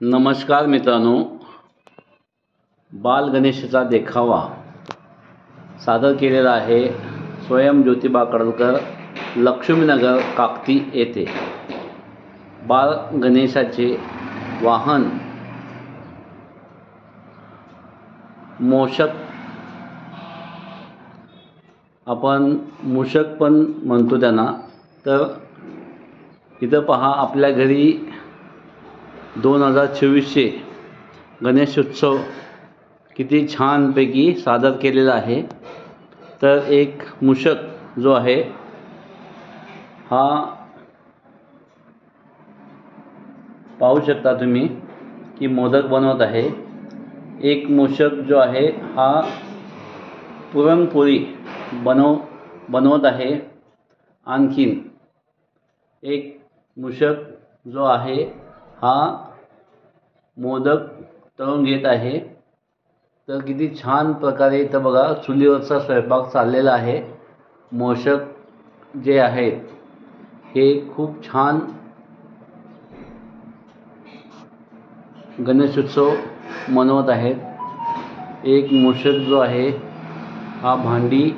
नमस्कार मित्रांनो, बाल गणेशाचा देखावा सादर केलेला आहे स्वयं ज्योतिबा कडलकर, लक्ष्मीनगर काकती येथे। बाल गणेशाचे वाहन मूषक, आपण मूषक पण म्हणतो त्यांना। तर इथं पहा, आपल्या घरी 2024चे गणेशोत्सव किती छानपैकी सादर केलेला आहे। तर एक मूषक जो आहे हा पाहू शकता तुम्ही की मोदक बनवत आहे। एक मूषक जो आहे हा पुरणपोळी बनवत आहे। आणखीन एक मूषक जो आहे हा मोदक तळून घेत आहे। तर किती छान प्रकारे इथं बघा, चुलीवरचा स्वयंपाक चाललेला आहे। मूषक जे आहेत हे खूप छान गणेशोत्सव मनवत आहेत। एक मूषक जो आहे हा भांडी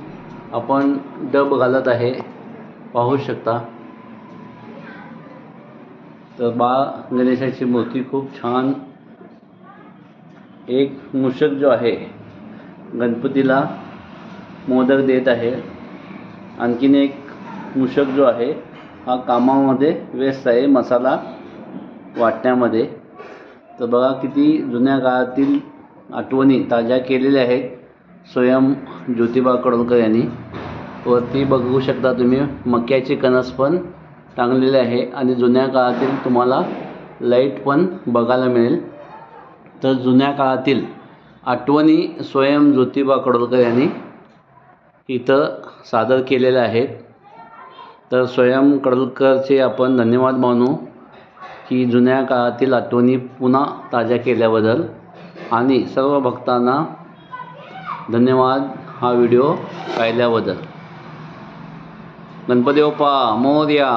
आपण डब घालत आहे, पाहू शकता। तर बाळ गणेशाची मूर्ती खूप छान। एक मूषक जो आहे गणपतीला मोदक देत आहे। आणखीन एक मूषक जो आहे हा कामामध्ये व्यस्त आहे, मसाला वाटण्यामध्ये। तर बघा, किती जुन्या काळातील आठवणी ताज्या केलेल्या आहेत स्वयं ज्योतिबा कडलकर यांनी। वरती बघू शकता तुम्ही मक्याचे कणस पण टांगलेले आहे आणि जुन्या काळातील तुम्हाला लाईट पण बघायला मिळेल। तर जुन्या काळातील आठवणी स्वयं ज्योतिबा कडलकर यांनी इथं सादर केलेल्या आहेत। तर स्वयं कडलकरचे आपण धन्यवाद मानू की जुन्या काळातील आठवणी पुन्हा ताज्या केल्याबद्दल। आणि सर्व भक्तांना धन्यवाद हा व्हिडिओ पाहिल्याबद्दल। गणपती बाप्पा मोरया।